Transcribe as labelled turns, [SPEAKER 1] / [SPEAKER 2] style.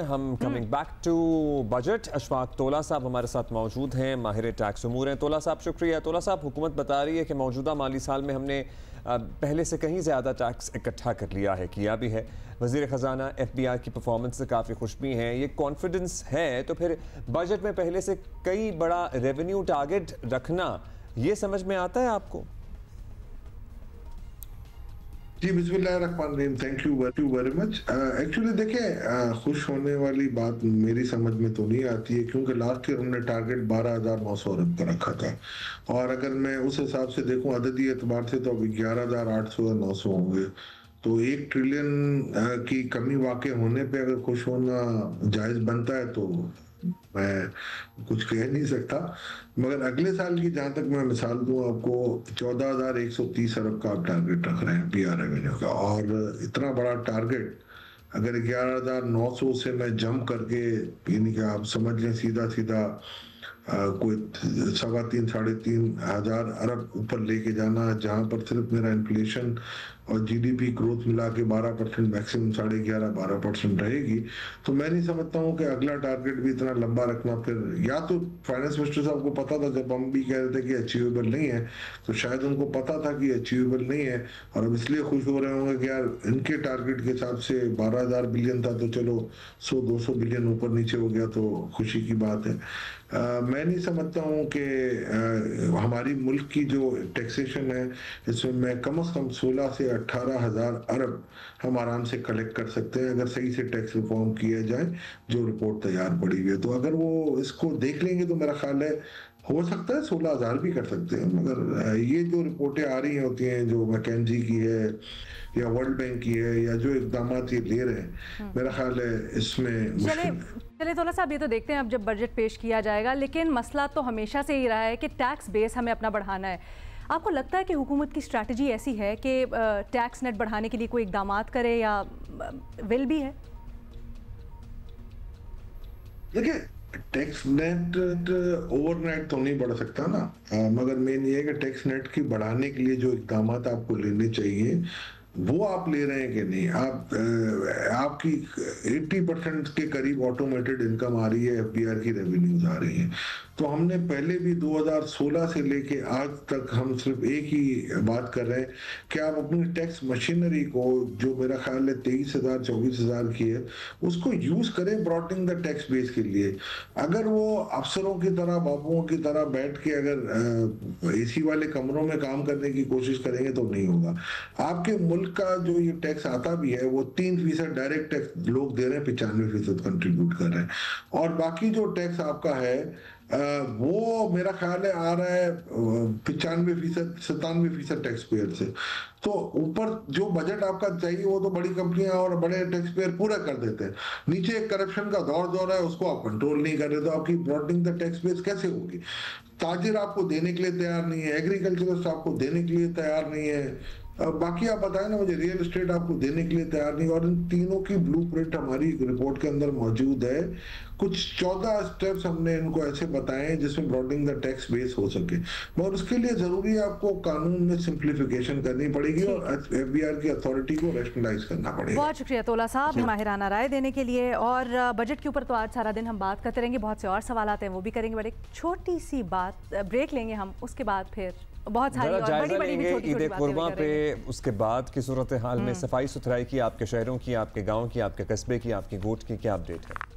[SPEAKER 1] हम coming back to budget. Ashfaq Tola साहब हमारे साथ मौजूद हैं, माहिर टैक्स उमूर हैं। तोला साहब शुक्रिया। तोला साहब, हुकूमत बता रही है कि मौजूदा माली साल में हमने पहले से कहीं ज़्यादा टैक्स इकट्ठा कर लिया है, किया भी है। वज़ीर ख़जाना FBI की परफॉर्मेंस से काफ़ी खुश भी हैं, ये कॉन्फिडेंस है। तो फिर बजट में पहले से कई बड़ा रेवेन्यू टारगेट रखना, ये समझ में आता है आपको?
[SPEAKER 2] जी बिस्मिल्लाहिर्रहमानिर्रहीम, thank you very much. Actually देखिए, खुश होने वाली बात मेरी समझ में तो नहीं आती है, क्योंकि लास्ट ईयर हमने टारगेट 12,900 अरब का रखा था, और अगर मैं उस हिसाब से देखूं अददी एतबार से तो अभी 11,800 या 900 होंगे। तो 1 ट्रिलियन की कमी वाक़ई होने पे अगर खुश होना जायज़ बनता है तो मैं कुछ कह नहीं सकता। मगर अगले साल की जहां तक मैं मिसाल दूं आपको, 14,130 अरब का आप टारगेट रख रहे हैं PR रेवेन्यू का, और इतना बड़ा टारगेट अगर 11,900 से मैं जंप करके, यानी कि आप समझ लें सीधा सीधा कोई 3.25 साढ़े 3,000 अरब ऊपर लेके जाना, जहां पर सिर्फ मेरा इन्फ्लेशन और GDP ग्रोथ मिला के 12% मैक्सिमम 11.5-12% रहेगी, तो मैं नहीं समझता हूँ कि अगला टारगेट भी इतना लंबा रखना। फिर या तो फाइनेंस मिनिस्टर साहब को पता था, जब हम भी कह रहे थे कि अचीवेबल नहीं है, तो शायद उनको पता था कि अचीवेबल नहीं है, और अब इसलिए खुश हो रहे होंगे कि यार इनके टारगेट के हिसाब से 12,000 बिलियन था, तो चलो 100-200 बिलियन ऊपर नीचे हो गया तो खुशी की बात है। मैं नहीं समझता हूँ कि हमारी मुल्क की जो टैक्सेशन है, इसमें मैं कम से कम 16 से 18,000 अरब हम आराम से कलेक्ट कर सकते हैं, अगर सही से टैक्स रिफॉर्म किया जाए, जो रिपोर्ट तैयार पड़ी हुई है। तो अगर वो इसको देख लेंगे तो मेरा ख्याल है हो सकता है 16,000 भी कर सकते हैं। मगर ये जो रिपोर्टें आ रही होती हैं, जो मैकेंजी की है या वर्ल्ड बैंक की है, या जो इकदाम ये ले रहे हैं, मेरा ख्याल है इसमें
[SPEAKER 3] चले तोला साहब, ये तो देखते हैं अब जब बजट पेश किया जाएगा, लेकिन मसला तो हमेशा से ही रहा है कि टैक्स बेस हमें अपना बढ़ाना है। आपको लगता है कि हुकूमत की स्ट्रैटेजी ऐसी है कि टैक्स नेट बढ़ाने के लिए कोई इकदामात करे, या विल भी है?
[SPEAKER 2] देखिए, टैक्स नेट ओवरनाइट तो नहीं बढ़ सकता ना, मगर मेन ये है कि टैक्स नेट की बढ़ाने के लिए जो इकदाम आपको लेने चाहिए वो आप ले रहे हैं कि नहीं। आपकी 80% के करीब ऑटोमेटेड इनकम आ रही है, FBR की रेवेन्यूज आ रही हैं। तो हमने पहले भी 2016 से लेके आज तक हम सिर्फ एक ही बात कर रहे हैं कि आप अपनी टैक्स मशीनरी को, जो मेरा ख्याल है 23,000-24,000 की है, उसको यूज करें ब्रॉडनिंग द टैक्स बेस के लिए। अगर वो अफसरों की तरह, बाबुओं की तरह बैठ के अगर AC वाले कमरों में काम करने की कोशिश करेंगे तो नहीं होगा। आपके मुल्क का जो ये टैक्स आता भी है, वो 3% डायरेक्ट टैक्स लोग दे रहे हैं, 95% कंट्रीब्यूट कर रहे हैं, और बाकी जो टैक्स आपका है वो मेरा ख्याल है आ रहा है 95%, 97% टैक्स पेयर से। तो ऊपर जो बजट आपका चाहिए वो तो बड़ी कंपनियां और बड़े टैक्स पेयर पूरा कर देते हैं, नीचे करप्शन का दौर है, उसको आप कंट्रोल नहीं कर रहे, तो आपकी ब्रॉडनिंग द टैक्स बेस कैसे होगी? ताजिर आपको देने के लिए तैयार नहीं है, एग्रीकल्चरिस्ट आपको देने के लिए तैयार नहीं है, बाकी आप बताएं ना मुझे, रियल एस्टेट आपको देने के लिए तैयार नहीं। और इन तीनों की ब्लूप्रिंट हमारी रिपोर्ट के अंदर मौजूद है। कुछ 14 स्टेप्स हमने इनको ऐसे बताए हैं जिसमें ब्रॉडनिंग द टैक्स बेस हो सके, मगर उसके लिए जरूरी है आपको कानून में सिंप्लीफिकेशन करनी पड़ेगी और FBR की अथॉरिटी को रैशनलाइज करना पड़ेगा।
[SPEAKER 3] बहुत शुक्रिया तोला साहब माहिराना राय देने के लिए। और बजट के ऊपर तो आज सारा दिन हम बात करते रहेंगे, बहुत से और सवाल आते हैं वो भी करेंगे, बट एक छोटी सी बात ब्रेक लेंगे हम, उसके बाद फिर बहुत सारी और बड़ी-बड़ी भी छोटी-छोटी बातें
[SPEAKER 1] पे। उसके बाद की सूरत हाल में सफाई सुथराई की, आपके शहरों की, आपके गांव की, आपके कस्बे की, आपके गोट की क्या अपडेट है?